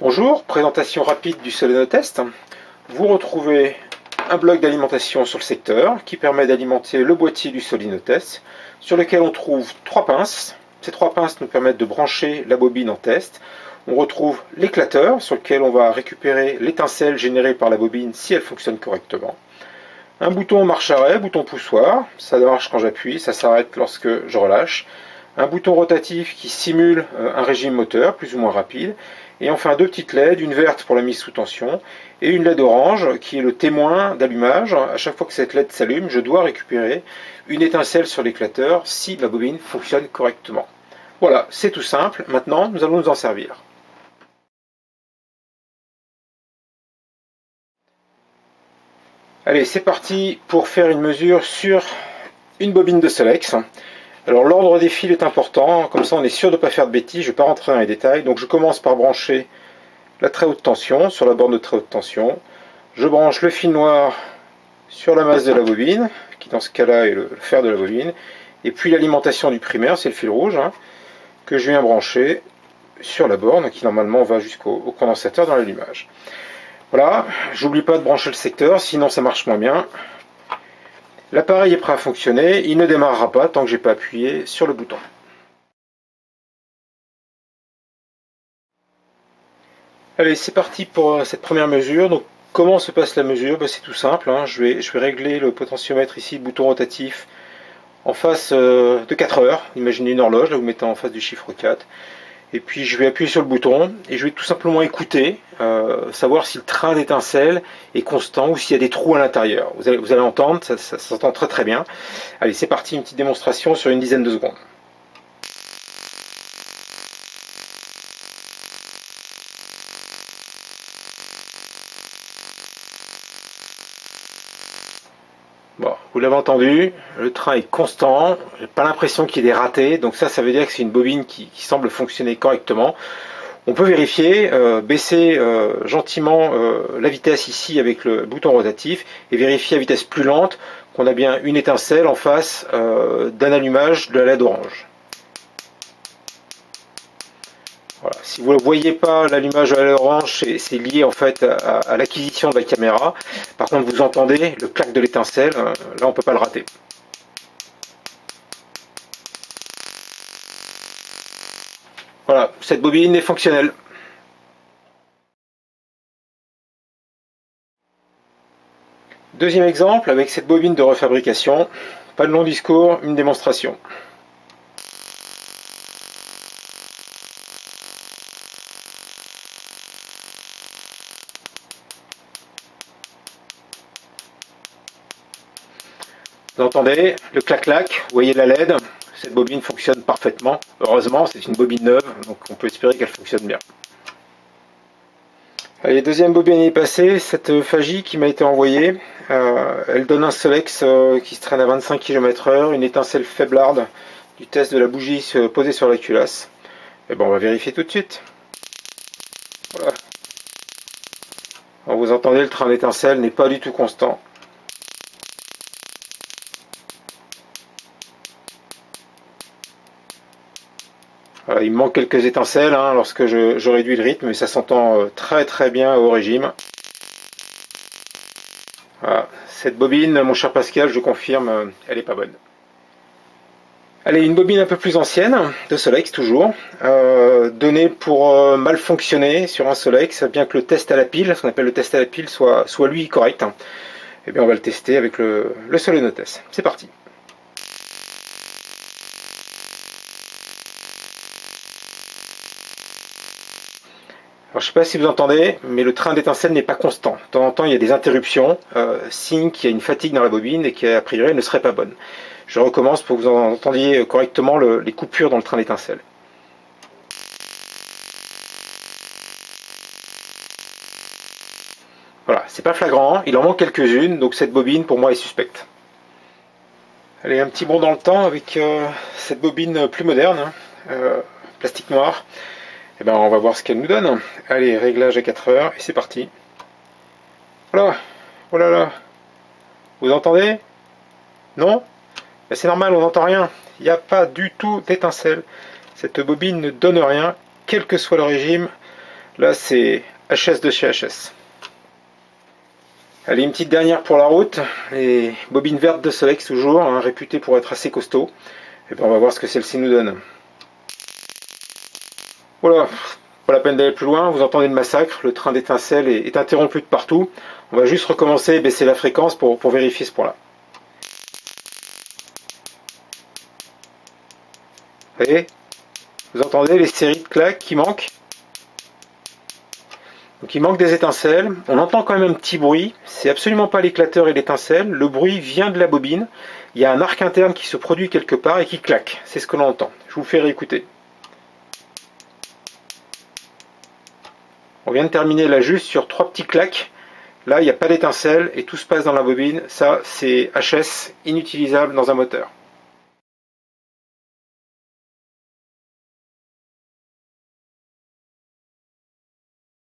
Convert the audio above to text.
Bonjour, présentation rapide du solénotest. Vous retrouvez un bloc d'alimentation sur le secteur qui permet d'alimenter le boîtier du solénotest sur lequel on trouve trois pinces. Ces trois pinces nous permettent de brancher la bobine en test. On retrouve l'éclateur sur lequel on va récupérer l'étincelle générée par la bobine si elle fonctionne correctement. Un bouton marche-arrêt, bouton poussoir, ça marche quand j'appuie, ça s'arrête lorsque je relâche. Un bouton rotatif qui simule un régime moteur plus ou moins rapide. Et enfin deux petites LED, une verte pour la mise sous tension et une LED orange qui est le témoin d'allumage. À chaque fois que cette LED s'allume, je dois récupérer une étincelle sur l'éclateur si ma bobine fonctionne correctement. Voilà, c'est tout simple. Maintenant, nous allons nous en servir. Allez, c'est parti pour faire une mesure sur une bobine de Solex. Alors l'ordre des fils est important, comme ça on est sûr de ne pas faire de bêtises, je ne vais pas rentrer dans les détails. Donc je commence par brancher la très haute tension sur la borne de très haute tension. Je branche le fil noir sur la masse de la bobine, qui dans ce cas-là est le fer de la bobine. Et puis l'alimentation du primaire, c'est le fil rouge, que je viens brancher sur la borne, qui normalement va jusqu'au condensateur dans l'allumage. Voilà, j'oublie pas de brancher le secteur, sinon ça marche moins bien. L'appareil est prêt à fonctionner, il ne démarrera pas tant que je n'ai pas appuyé sur le bouton. Allez, c'est parti pour cette première mesure. Donc, comment se passe la mesure? C'est tout simple, je vais régler le potentiomètre ici, le bouton rotatif, en face de 4 heures. Imaginez une horloge, là vous mettez en face du chiffre 4. Et puis je vais appuyer sur le bouton et je vais tout simplement écouter, savoir si le train d'étincelle est constant ou s'il y a des trous à l'intérieur. Vous allez entendre, ça s'entend très très bien. Allez, c'est parti, une petite démonstration sur une dizaine de secondes. Bon, vous l'avez entendu, le train est constant, j'ai pas l'impression qu'il y ait des ratés, donc ça veut dire que c'est une bobine qui semble fonctionner correctement. On peut vérifier, baisser gentiment la vitesse ici avec le bouton rotatif et vérifier à vitesse plus lente qu'on a bien une étincelle en face d'un allumage de la LED orange. Voilà. Si vous ne voyez pas l'allumage de la LED orange, c'est lié en fait à l'acquisition de la caméra. Par contre, vous entendez le clac de l'étincelle, là on ne peut pas le rater. Voilà, cette bobine est fonctionnelle. Deuxième exemple, avec cette bobine de refabrication, pas de long discours, une démonstration. Vous entendez le clac-clac, vous voyez la LED, cette bobine fonctionne parfaitement. Heureusement, c'est une bobine neuve, donc on peut espérer qu'elle fonctionne bien. Allez, deuxième bobine est passée, cette Fagy qui m'a été envoyée, elle donne un Solex qui se traîne à 25 km/h, une étincelle faiblarde du test de la bougie posée sur la culasse. Et bon, on va vérifier tout de suite. Voilà. Alors, vous entendez, le train d'étincelle n'est pas du tout constant. Voilà, il me manque quelques étincelles lorsque je réduis le rythme, mais ça s'entend très très bien au régime. Voilà. Cette bobine, mon cher Pascal, je confirme, elle n'est pas bonne. Allez, une bobine un peu plus ancienne, de Solex toujours, donnée pour mal fonctionner sur un Solex, bien que le test à la pile, ce qu'on appelle le test à la pile, soit lui correct. Et bien on va le tester avec le solénotest. C'est parti. Alors, je ne sais pas si vous entendez, mais le train d'étincelle n'est pas constant. De temps en temps, il y a des interruptions, signe qu'il y a une fatigue dans la bobine et qu'a priori, elle ne serait pas bonne. Je recommence pour que vous entendiez correctement les coupures dans le train d'étincelle. Voilà, c'est pas flagrant, il en manque quelques-unes, donc cette bobine pour moi est suspecte. Allez, un petit bond dans le temps avec cette bobine plus moderne, plastique noir. Et ben on va voir ce qu'elle nous donne. Allez, réglage à 4 heures et c'est parti. Voilà, oh là là, vous entendez? Non? Ben c'est normal, on n'entend rien. Il n'y a pas du tout d'étincelle. Cette bobine ne donne rien, quel que soit le régime. Là, c'est HS de chez HS. Allez, une petite dernière pour la route. Les bobines vertes de Solex toujours, hein, réputées pour être assez costauds. Et bien on va voir ce que celle-ci nous donne. Voilà, pas la peine d'aller plus loin, vous entendez le massacre, le train d'étincelles est interrompu de partout. On va juste recommencer et baisser la fréquence pour vérifier ce point-là. Vous voyez, vous entendez les séries de claques qui manquent. Donc il manque des étincelles, on entend quand même un petit bruit, c'est absolument pas l'éclateur et l'étincelle, le bruit vient de la bobine, il y a un arc interne qui se produit quelque part et qui claque, c'est ce que l'on entend. Je vous fais réécouter. On vient de terminer là juste sur 3 petits claques, là il n'y a pas d'étincelle et tout se passe dans la bobine, ça c'est HS inutilisable dans un moteur.